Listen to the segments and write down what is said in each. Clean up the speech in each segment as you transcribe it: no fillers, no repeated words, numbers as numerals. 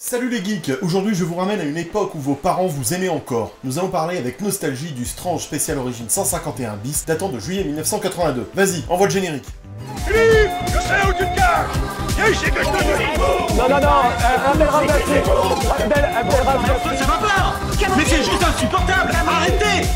Salut les geeks, aujourd'hui je vous ramène à une époque où vos parents vous aimaient encore. Nous allons parler avec nostalgie du Strange Special Origins 151 bis datant de juillet 1982. Vas-y, envoie le générique. Philippe, je sais où tu te caches. Viens ici que je te dis. Non, Abdel Ça va pas. Mais c'est juste insupportable. Arrêtez.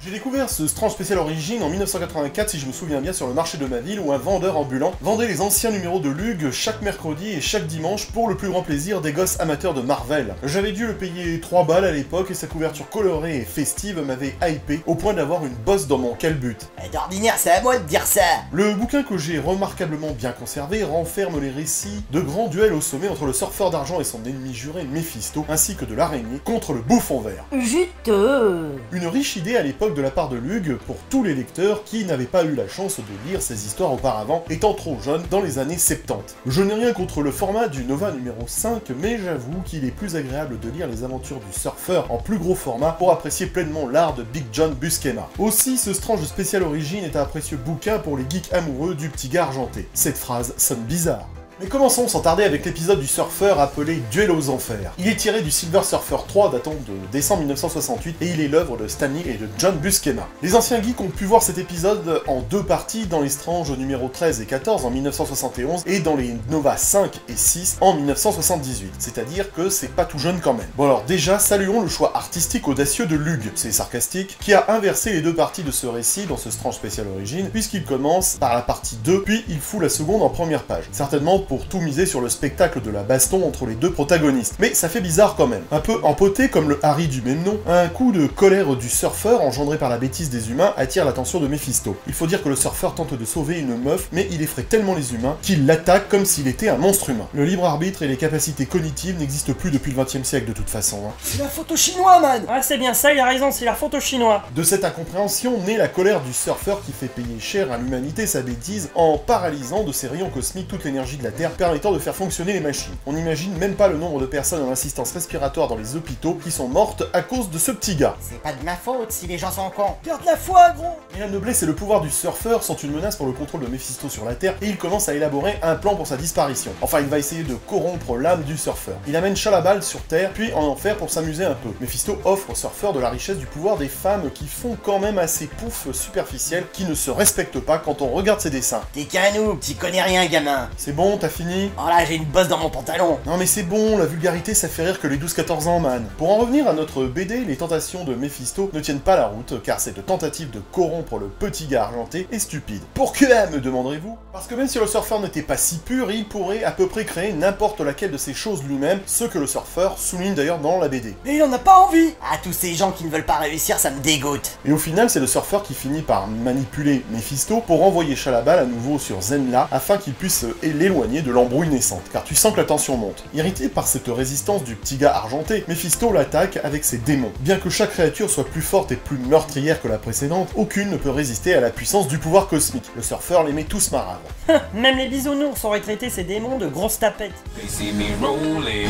J'ai découvert ce Strange Special Origins en 1984, si je me souviens bien, sur le marché de ma ville où un vendeur ambulant vendait les anciens numéros de Lug chaque mercredi et chaque dimanche pour le plus grand plaisir des gosses amateurs de Marvel. J'avais dû le payer 3 balles à l'époque et sa couverture colorée et festive m'avait hypé au point d'avoir une bosse dans mon calbut. D'ordinaire, c'est à moi de dire ça. Le bouquin que j'ai remarquablement bien conservé renferme les récits de grands duels au sommet entre le surfeur d'argent et son ennemi juré Mephisto, ainsi que de l'araignée contre le bouffon vert. Juteux. Une riche idée à l'époque de la part de Lug pour tous les lecteurs qui n'avaient pas eu la chance de lire ces histoires auparavant, étant trop jeunes dans les années 70. Je n'ai rien contre le format du Nova numéro 5, mais j'avoue qu'il est plus agréable de lire les aventures du surfeur en plus gros format pour apprécier pleinement l'art de Big John Buscema. Aussi, ce Strange Special Origins est un précieux bouquin pour les geeks amoureux du petit gars argenté. Cette phrase sonne bizarre. Mais commençons sans tarder avec l'épisode du surfeur appelé Duel aux Enfers. Il est tiré du Silver Surfer 3 datant de décembre 1968 et il est l'œuvre de Stan Lee et de John Buscema. Les anciens geeks ont pu voir cet épisode en deux parties dans les Strange numéro 13 et 14 en 1971 et dans les Nova 5 et 6 en 1978. C'est-à-dire que c'est pas tout jeune quand même. Bon alors déjà, saluons le choix artistique audacieux de Lug, c'est sarcastique, qui a inversé les deux parties de ce récit dans ce Strange Special Origins, puisqu'il commence par la partie 2, puis il fout la seconde en première page. Certainement pour tout miser sur le spectacle de la baston entre les deux protagonistes. Mais ça fait bizarre quand même. Un peu empoté comme le Harry du même nom, un coup de colère du surfeur engendré par la bêtise des humains attire l'attention de Mephisto. Il faut dire que le surfeur tente de sauver une meuf, mais il effraie tellement les humains qu'il l'attaque comme s'il était un monstre humain. Le libre arbitre et les capacités cognitives n'existent plus depuis le XXe siècle de toute façon. C'est la faute aux Chinois, man. Ouais, c'est bien ça, il a raison, c'est la faute aux Chinois. De cette incompréhension naît la colère du surfeur qui fait payer cher à l'humanité sa bêtise en paralysant de ses rayons cosmiques toute l'énergie de la Terre permettant de faire fonctionner les machines. On n'imagine même pas le nombre de personnes en assistance respiratoire dans les hôpitaux qui sont mortes à cause de ce petit gars. C'est pas de ma faute si les gens sont cons. Garde la foi, gros. Et la noblesse et le pouvoir du surfeur sont une menace pour le contrôle de Mephisto sur la Terre et il commence à élaborer un plan pour sa disparition. Enfin, il va essayer de corrompre l'âme du surfeur. Il amène Chalabal sur Terre, puis en enfer pour s'amuser un peu. Mephisto offre au surfeur de la richesse du pouvoir des femmes qui font quand même assez pouf superficielles, qui ne se respectent pas quand on regarde ses dessins. T'es qu'un noob, t'y connais rien, gamin. C'est bon, t'as fini? Oh là, j'ai une bosse dans mon pantalon. Non mais c'est bon, la vulgarité ça fait rire que les 12-14 ans, man. Pour en revenir à notre BD, les tentations de Mephisto ne tiennent pas la route, car cette tentative de corrompre le petit gars argenté est stupide. Pourquoi, me demanderez-vous? Parce que même si le surfeur n'était pas si pur, il pourrait à peu près créer n'importe laquelle de ces choses lui-même, ce que le surfeur souligne d'ailleurs dans la BD. Mais il en a pas envie. Ah, tous ces gens qui ne veulent pas réussir, ça me dégoûte. Et au final, c'est le surfeur qui finit par manipuler Mephisto pour envoyer Chalabal à nouveau sur Zenla afin qu'il puisse l'éloigner de l'embrouille naissante, car tu sens que la tension monte. Irrité par cette résistance du petit gars argenté, Mephisto l'attaque avec ses démons. Bien que chaque créature soit plus forte et plus meurtrière que la précédente, aucune ne peut résister à la puissance du pouvoir cosmique. Le surfeur les met tous marades. Même les bisounours auraient traité ces démons de grosses tapettes. They see me rolling,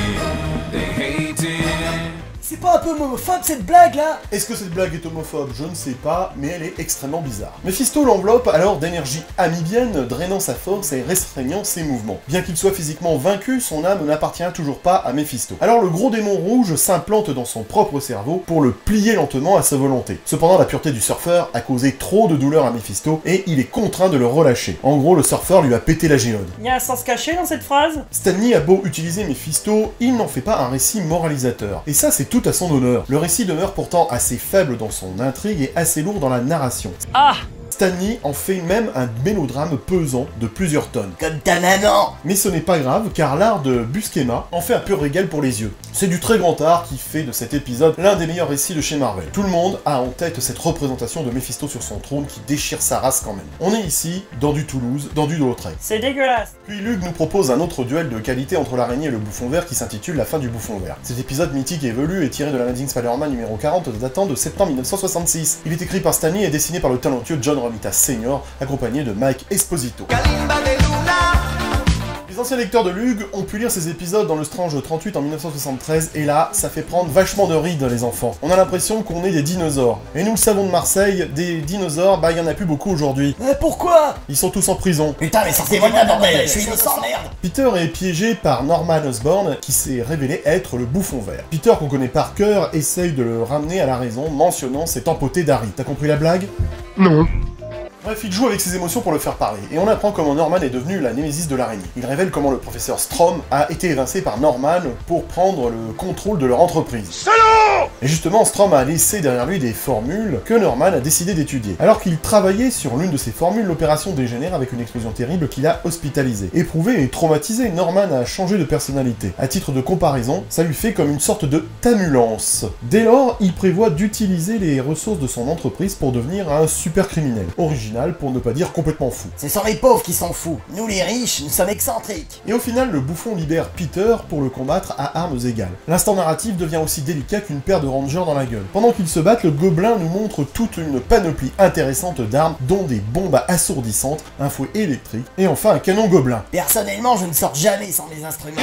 they hate it. C'est pas un peu homophobe cette blague là? Est-ce que cette blague est homophobe? Je ne sais pas, mais elle est extrêmement bizarre. Mephisto l'enveloppe alors d'énergie amibienne, drainant sa force et restreignant ses mouvements. Bien qu'il soit physiquement vaincu, son âme n'appartient toujours pas à Mephisto. Alors le gros démon rouge s'implante dans son propre cerveau pour le plier lentement à sa volonté. Cependant, la pureté du surfeur a causé trop de douleur à Mephisto et il est contraint de le relâcher. En gros, le surfeur lui a pété la géode. Y a un sens caché dans cette phrase? Stan Lee a beau utiliser Mephisto, il n'en fait pas un récit moralisateur. Et ça, c'est tout à son honneur. Le récit demeure pourtant assez faible dans son intrigue et assez lourd dans la narration. Ah! Stan Lee en fait même un mélodrame pesant de plusieurs tonnes. Comme ta maman. Mais ce n'est pas grave, car l'art de Buscema en fait un pur régal pour les yeux. C'est du très grand art qui fait de cet épisode l'un des meilleurs récits de chez Marvel. Tout le monde a en tête cette représentation de Mephisto sur son trône qui déchire sa race quand même. On est ici, dans du Toulouse, dans du Lautrec. C'est dégueulasse. Puis Lug nous propose un autre duel de qualité entre l'araignée et le bouffon vert qui s'intitule La fin du bouffon vert. Cet épisode mythique et velu est tiré de l'Amazing Spider-Man numéro 40 datant de septembre 1966. Il est écrit par Stan Lee et dessiné par le talentueux John Romita Sr., accompagné de Mike Esposito. Les anciens lecteurs de Lug ont pu lire ces épisodes dans le Strange 38 en 1973, et là, ça fait prendre vachement de rides les enfants. On a l'impression qu'on est des dinosaures. Et nous le savons de Marseille, des dinosaures, bah il y en a plus beaucoup aujourd'hui. Pourquoi? Ils sont tous en prison. Putain, mais sortez-moi de là, bordel! Je suis innocent, merde! Peter est piégé par Norman Osborn, qui s'est révélé être le bouffon vert. Peter, qu'on connaît par cœur, essaye de le ramener à la raison, mentionnant cet empoté d'Harry. T'as compris la blague? Non. Bref, il joue avec ses émotions pour le faire parler, et on apprend comment Norman est devenu la némésis de l'araignée. Il révèle comment le professeur Strom a été évincé par Norman pour prendre le contrôle de leur entreprise. Salaud! Et justement, Strom a laissé derrière lui des formules que Norman a décidé d'étudier. Alors qu'il travaillait sur l'une de ces formules, l'opération dégénère avec une explosion terrible qui l'a hospitalisé. Éprouvé et traumatisé, Norman a changé de personnalité. À titre de comparaison, ça lui fait comme une sorte de tamulance. Dès lors, il prévoit d'utiliser les ressources de son entreprise pour devenir un super criminel. Original, pour ne pas dire complètement fou. Ce sont les pauvres qui sont fous. Nous les riches, nous sommes excentriques. Et au final, le bouffon libère Peter pour le combattre à armes égales. L'instant narratif devient aussi délicat qu'une paire de rangers dans la gueule. Pendant qu'ils se battent, le gobelin nous montre toute une panoplie intéressante d'armes, dont des bombes assourdissantes, un fouet électrique, et enfin un canon gobelin. Personnellement, je ne sors jamais sans mes instruments.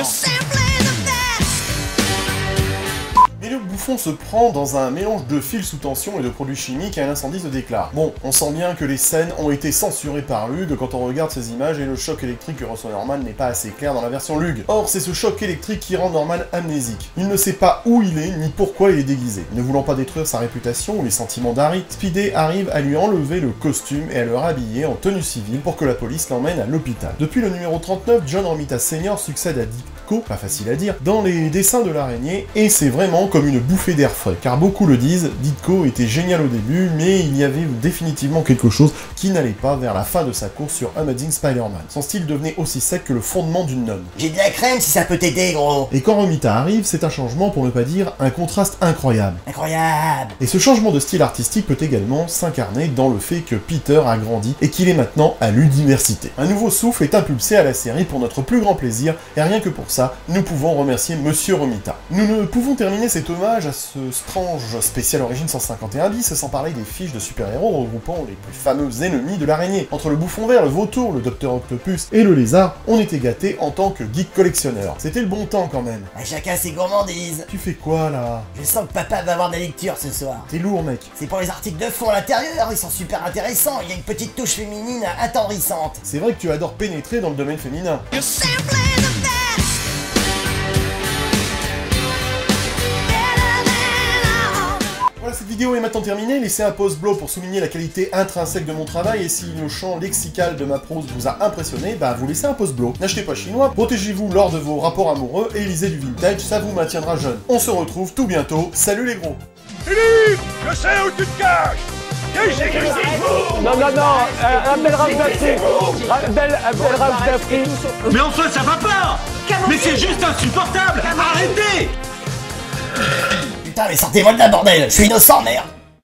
Mais le bouffon se prend dans un mélange de fils sous tension et de produits chimiques et un incendie se déclare. Bon, on sent bien que les scènes ont été censurées par Lug quand on regarde ces images et le choc électrique que reçoit Norman n'est pas assez clair dans la version Lug. Or, c'est ce choc électrique qui rend Norman amnésique. Il ne sait pas où il est ni pourquoi il est déguisé. Ne voulant pas détruire sa réputation ou les sentiments d'Harry, Speedy arrive à lui enlever le costume et à le rhabiller en tenue civile pour que la police l'emmène à l'hôpital. Depuis le numéro 39, John Romita Sr. succède à Ditko, pas facile à dire, dans les dessins de l'araignée, et c'est vraiment comme une bouffée d'air frais, car beaucoup le disent, Ditko était génial au début, mais il y avait définitivement quelque chose qui n'allait pas vers la fin de sa course sur Amazing Spider-Man. Son style devenait aussi sec que le fondement d'une nonne. J'ai de la crème si ça peut t'aider, gros. Et quand Romita arrive, c'est un changement pour ne pas dire un contraste incroyable. Incroyable. Et ce changement de style artistique peut également s'incarner dans le fait que Peter a grandi et qu'il est maintenant à l'université. Un nouveau souffle est impulsé à la série pour notre plus grand plaisir, et rien que pour ça, nous pouvons remercier Monsieur Romita. Nous ne pouvons terminer cet hommage à ce Strange spécial Origine 151 bis sans parler des fiches de super-héros regroupant les plus fameux ennemis de l'araignée. Entre le bouffon vert, le vautour, le Docteur Octopus et le lézard, on était gâtés en tant que geek collectionneur. C'était le bon temps quand même. À chacun ses gourmandises. Tu fais quoi là? Je sens que papa va avoir de la lecture ce soir. T'es lourd mec. C'est pour les articles de fond à l'intérieur, ils sont super intéressants, il y a une petite touche féminine attendrissante. C'est vrai que tu adores pénétrer dans le domaine féminin. Voilà, cette vidéo est maintenant terminée, laissez un pouce bleu pour souligner la qualité intrinsèque de mon travail, et si le champ lexical de ma prose vous a impressionné, bah vous laissez un pouce bleu. N'achetez pas chinois, protégez-vous lors de vos rapports amoureux, et lisez du vintage, ça vous maintiendra jeune. On se retrouve tout bientôt, salut les gros. Philippe, je sais où tu te caches. Viens ici, Non, Abdel Raouf d'Afrique. Abdel Raouf d'Afrique. Mais enfin, ça va pas! Mais c'est juste insupportable! Arrêtez! Putain, mais sortez-moi de là, bordel! Je suis innocent, merde!